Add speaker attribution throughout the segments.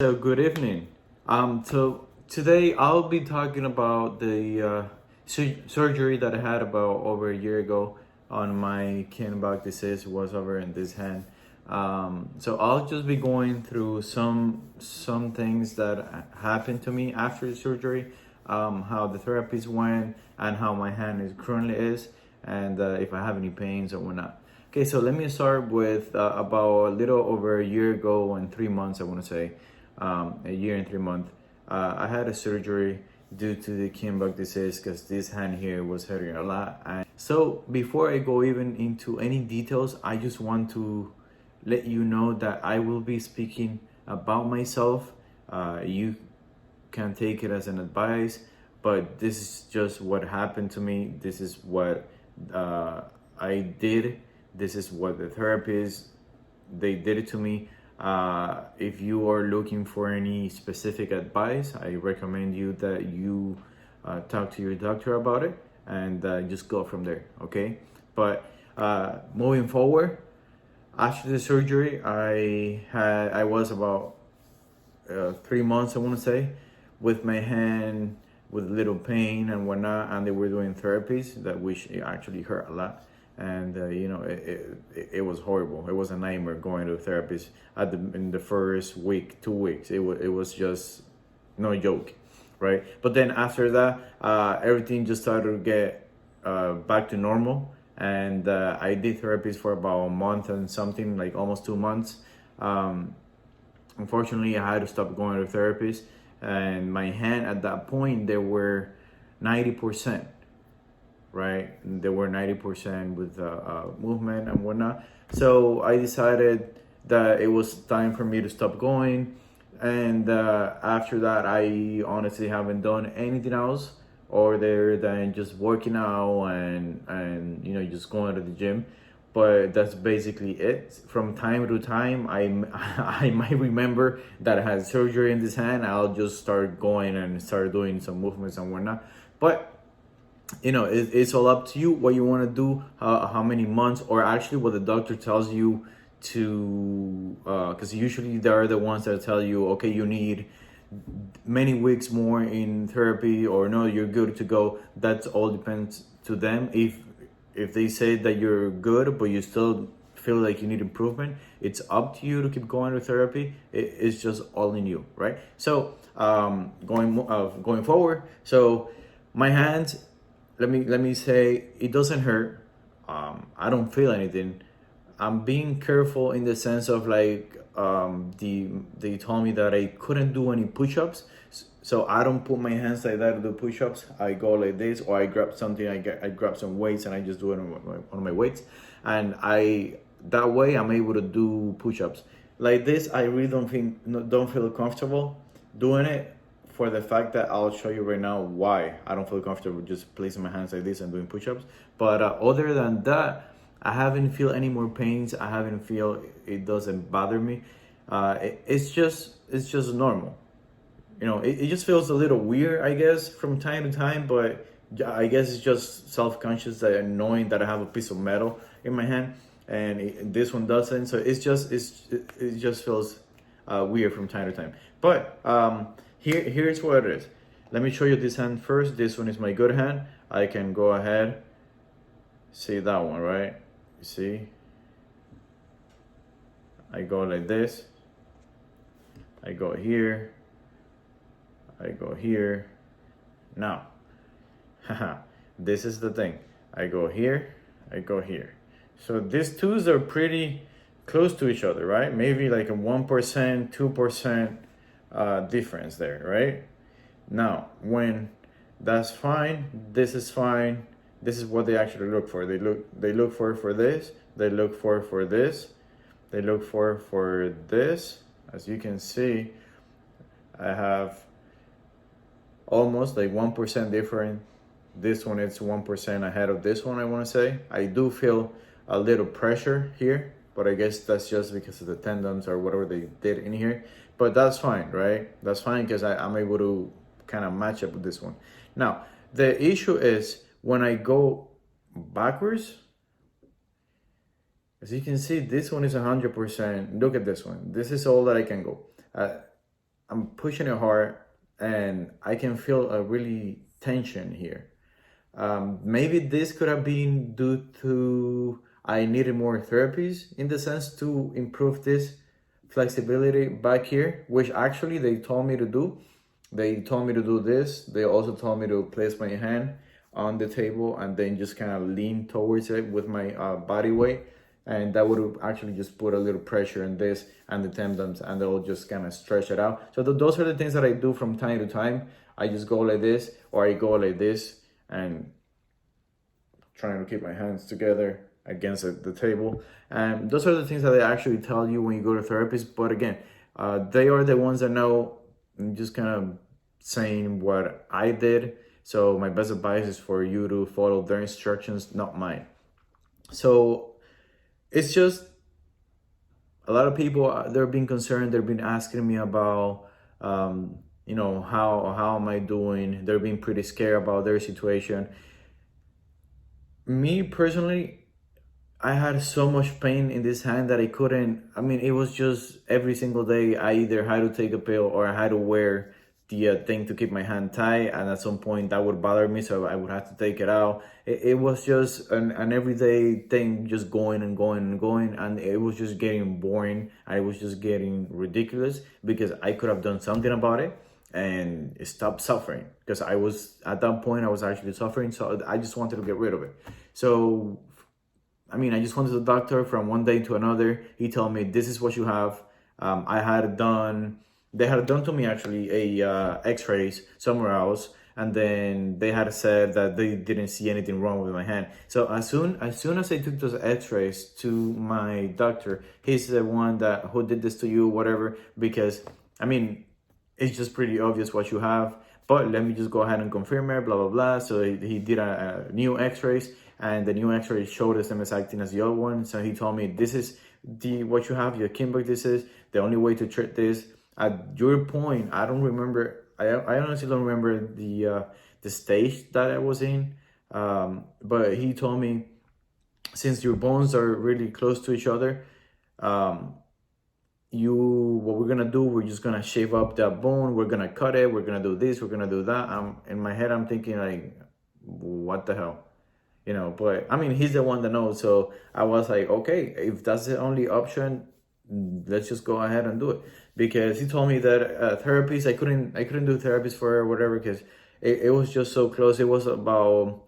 Speaker 1: So good evening. So today I'll be talking about the surgery that I had about over a year ago on my kienbock disease. Was over in this hand. So I'll just be going through some things that happened to me after the surgery, how the therapies went, and how my hand is currently is, and if I have any pains or whatnot. Okay, so let me start with about a little over a year ago and 3 months, I want to say a year and 3 months. I had a surgery due to the kienbock disease because this hand here was hurting a lot. And so before I go even into any details, I just want to let you know that I will be speaking about myself. You can take it as an advice, but this is just what happened to me. This is what I did. This is what the therapists they did it to me. If you are looking for any specific advice, I recommend you that you talk to your doctor about it and just go from there. Okay, but moving forward, after the surgery, I was about 3 months, I want to say, with my hand with little pain and whatnot, and they were doing therapies that which it actually hurt a lot. And it was horrible. It was a nightmare going to therapists in the first week, 2 weeks. It was just no joke, right? But then after that, everything just started to get back to normal, and I did therapies for about a month and something, like almost 2 months. Unfortunately, I had to stop going to therapists, and my hand at that point they were 90%, right? They were 90% with movement and whatnot. So I decided that it was time for me to stop going. And after that, I honestly haven't done anything else other than just working out and just going to the gym. But that's basically it. From time to time, I might remember that I had surgery in this hand. I'll just start going and start doing some movements and whatnot. But it's all up to you what you want to do, how many months, or actually what the doctor tells you to, because usually they are the ones that tell you, okay, you need many weeks more in therapy, or no, you're good to go. That all depends to them. If they say that you're good but you still feel like you need improvement, it's up to you to keep going to therapy. It's just all in you, right? So going forward, so my hands, let me say, it doesn't hurt. I don't feel anything. I'm being careful in the sense of like they told me that I couldn't do any push-ups, so I don't put my hands like that to do push-ups. I go like this, or I grab something. I grab some weights and I just do it on my weights, and that way I'm able to do push-ups like this. I really don't feel comfortable doing it, for the fact that I'll show you right now why I don't feel comfortable just placing my hands like this and doing push-ups. But other than that, I haven't feel any more pains. I haven't feel it doesn't bother me. It's just normal. It just feels a little weird, I guess, from time to time. But I guess it's just self-conscious, that knowing that I have a piece of metal in my hand, and this one doesn't. So it just feels weird from time to time. But here's what it is. Let me show you this hand first. This one is my good hand. I can go ahead. See that one, right? You see? I go like this. I go here. I go here. Now, this is the thing. I go here. I go here. So these twos are pretty close to each other, right? Maybe like a 1%, 2% difference there, right? Now, when that's fine, this is fine. This is what they actually look for. They look for this. They look for this. They look for this. As you can see, I have almost like 1% different. This one is 1% ahead of this one, I want to say. I do feel a little pressure here, but I guess that's just because of the tendons or whatever they did in here. But that's fine, right? That's fine because I'm able to kind of match up with this one. Now, the issue is when I go backwards, as you can see, this one is 100%. Look at this one. This is all that I can go. I'm pushing it hard, and I can feel a really tension here. Maybe this could have been due to I needed more therapies in the sense to improve this flexibility back here, which actually they told me to do. They told me to do this. They also told me to place my hand on the table and then just kind of lean towards it with my body weight. And that would actually just put a little pressure in this and the tendons, and they'll just kind of stretch it out. So those are the things that I do from time to time. I just go like this, or I go like this, and trying to keep my hands together against the table. And those are the things that they actually tell you when you go to therapists. But again, they are the ones that know. I'm just kind of saying what I did. So my best advice is for you to follow their instructions, not mine. So it's just a lot of people, they're being concerned. They've been asking me about, how am I doing? They're being pretty scared about their situation. Me personally, I had so much pain in this hand that I couldn't. I mean, it was just every single day I either had to take a pill or I had to wear the thing to keep my hand tight. And at some point that would bother me, so I would have to take it out. It was just an everyday thing, just going and going and going. And it was just getting boring. I was just getting ridiculous because I could have done something about it and stop suffering, because I was at that point I was actually suffering, so I just wanted to get rid of it. So I mean, I just went to the doctor from one day to another. He told me, this is what you have. I had done, they had done to me actually a x-rays somewhere else. And then they had said that they didn't see anything wrong with my hand. So as soon as I took those x-rays to my doctor, he's the one who did this to you, whatever, because I mean, it's just pretty obvious what you have, but let me just go ahead and confirm it, blah, blah, blah. So he did a new x-rays, and the new x-ray showed the same exact thing as the other one. So he told me, this is what you have, your kienbock, this is the only way to treat this. At your point, I don't remember, I honestly don't remember the stage that I was in, but he told me, since your bones are really close to each other, what we're gonna do, we're just gonna shave up that bone, we're gonna cut it, we're gonna do this, we're gonna do that. In my head I'm thinking like, what the hell, but I mean, he's the one that knows. So I was like, okay, if that's the only option, let's just go ahead and do it. Because he told me that therapies, I couldn't do therapies for whatever, because it was just so close. It was about,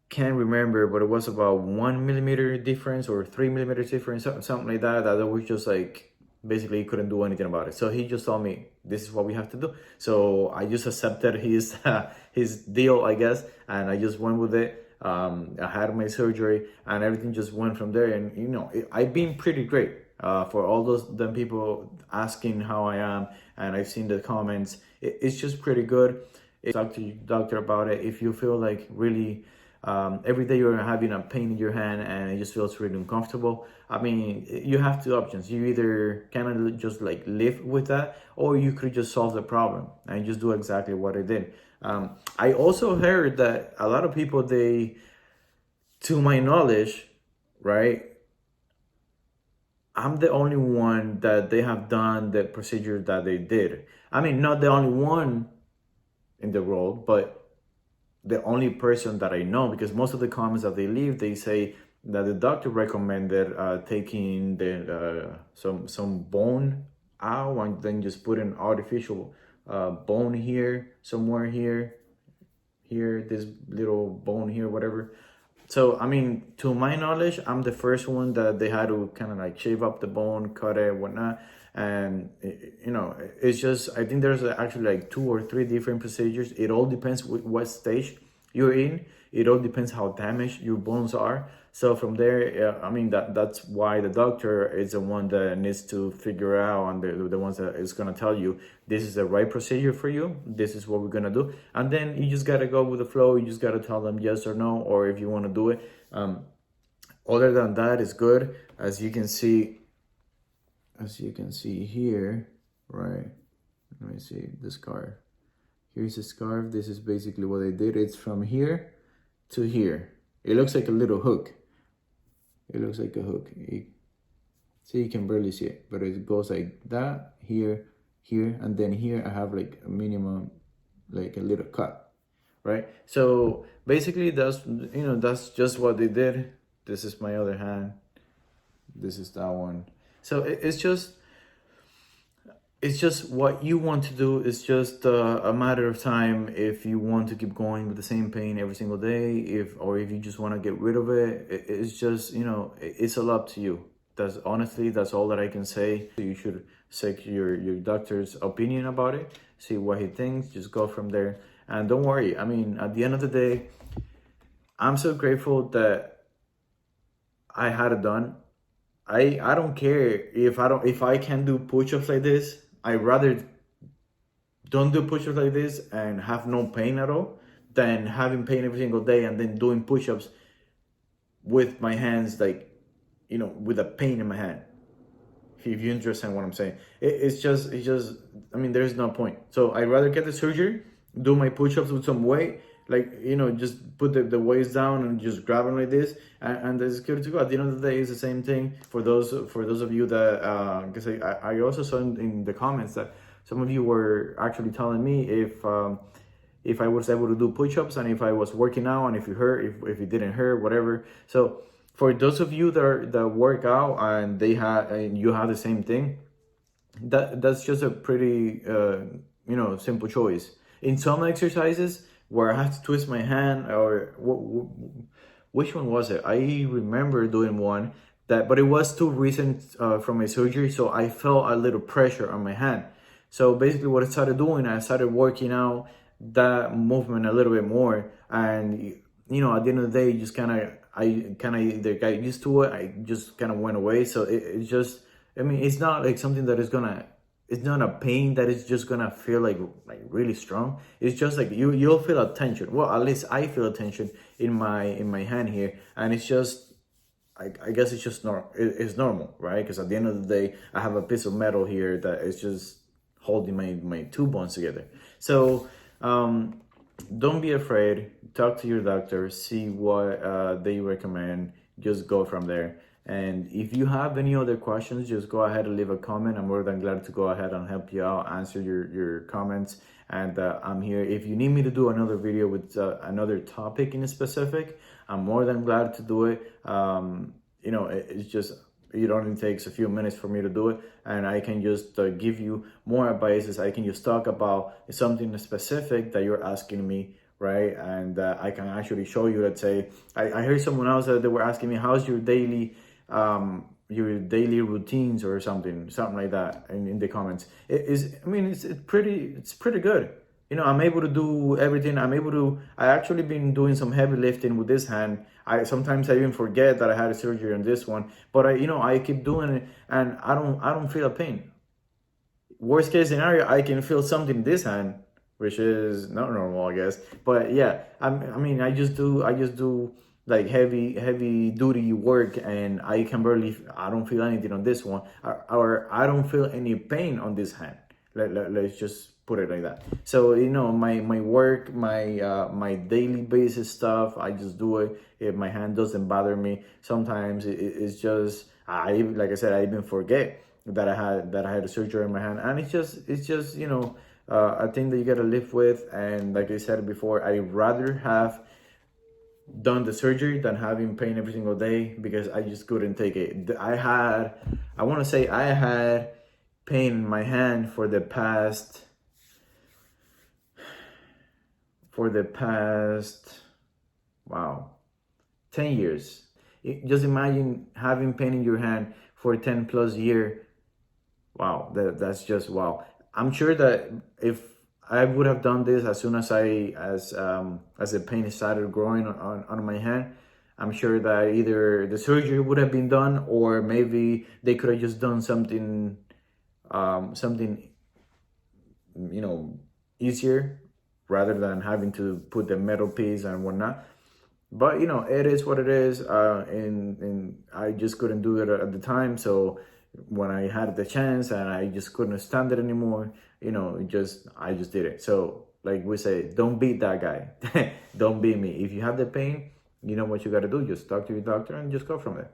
Speaker 1: can't remember, but it was about 1 millimeter difference or 3 millimeters difference, something like that. That was just like, basically he couldn't do anything about it. So he just told me, this is what we have to do. So I just accepted his deal, I guess, and I just went with it. I had my surgery and everything just went from there. And I've been pretty great for all them people asking how I am, and I've seen the comments. It's just pretty good. Talk to your doctor about it if you feel like really every day you're having a pain in your hand and it just feels really uncomfortable. I mean, you have two options. You either kind of just like live with that, or you could just solve the problem and just do exactly what I did. I also heard that a lot of people, to my knowledge, right, I'm the only one that they have done the procedure that they did. I mean, not the only one in the world, but the only person that I know, because most of the comments that they leave, they say that the doctor recommended taking some bone out and then just put an artificial bone here, somewhere here, this little bone here, whatever. So, I mean, to my knowledge, I'm the first one that they had to kind of like shave up the bone, cut it, whatnot. And, it's just, I think there's actually like 2 or 3 different procedures. It all depends what stage you're in. It all depends how damaged your bones are. So from there, I mean, that's why the doctor is the one that needs to figure out, and the ones that is going to tell you, this is the right procedure for you. This is what we're going to do. And then you just got to go with the flow. You just got to tell them yes or no, or if you want to do it. Other than that, it's good. As you can see here, right? Let me see the scarf. Here's the scarf. This is basically what I did. It's from here to here. It looks like a little hook. It looks like a hook. See, you can barely see it, but it goes like that, here, here, and then here I have like a minimum, like a little cut, right? So basically that's just what they did. This is my other hand, this is that one. So it's just what you want to do. It's just a matter of time if you want to keep going with the same pain every single day, if you just want to get rid of it. It's just, it's all up to you. That's all that I can say. You should seek your doctor's opinion about it, see what he thinks, just go from there. And don't worry, I mean, at the end of the day, I'm so grateful that I had it done. I don't care if I can do push-ups like this. I rather don't do push-ups like this and have no pain at all than having pain every single day and then doing push-ups with my hands, like, with a pain in my hand. If you understand what I'm saying, it's just I mean, there's no point. So I'd rather get the surgery, do my push-ups with some weight, like, just put the weights down and just grab them like this, and it's good to go. At the end of the day, it's the same thing for those of you that because I also saw in the comments that some of you were actually telling me if I was able to do push-ups and if I was working out and if it didn't hurt, whatever. So for those of you that work out and you have the same thing, that's just a pretty simple choice. In some exercises where I have to twist my hand, or which one was it? I remember doing one but it was too recent from my surgery, so I felt a little pressure on my hand. So basically what I started doing, I started working out that movement a little bit more, and at the end of the day, I kind of either got used to it, I just kind of went away. So it's just, I mean, it's not like something that it's not a pain that is just gonna feel like really strong. It's just like you'll feel a tension. Well, at least I feel a tension in my hand here, and it's just, I guess it's just it's normal, right? Because at the end of the day, I have a piece of metal here that is just holding my two bones together. So don't be afraid. Talk to your doctor, see what they recommend, just go from there. And if you have any other questions, just go ahead and leave a comment. I'm more than glad to go ahead and help you out, answer your comments. And I'm here. If you need me to do another video with another topic in a specific, I'm more than glad to do it. It's just, it only takes a few minutes for me to do it, and I can just give you more advices. I can just talk about something specific that you're asking me, right? And I can actually show you. Let's say I heard someone else that they were asking me, how's your daily routines or something like that in the comments. It's pretty good. I'm able to do everything. I actually been doing some heavy lifting with this hand. Sometimes I even forget that I had a surgery on this one, but I keep doing it, and I don't feel a pain. Worst case scenario, I can feel something in this hand, which is not normal, I guess. But yeah, I just do like heavy duty work, and I don't feel anything on this one, or I don't feel any pain on this hand. Let's just put it like that. So my work, my daily basis stuff, I just do it. If my hand doesn't bother me, sometimes it's just, like I said, I even forget that I had a surgery in my hand, and it's just a thing that you gotta live with. And like I said before, I rather have done the surgery than having pain every single day, because I just couldn't take it. I want to say I had pain in my hand for the past wow, 10 years. Just imagine having pain in your hand for 10 plus year. Wow, that's just wow. I'm sure that if I would have done this as soon as the pain started growing on my hand, I'm sure that either the surgery would have been done, or maybe they could have just done something easier, rather than having to put the metal piece and whatnot. But it is what it is, and I just couldn't do it at the time. So when I had the chance and I just couldn't stand it anymore, I just did it. So like we say, don't beat that guy. Don't beat me. If you have the pain, you know what you got to do. Just talk to your doctor and just go from there.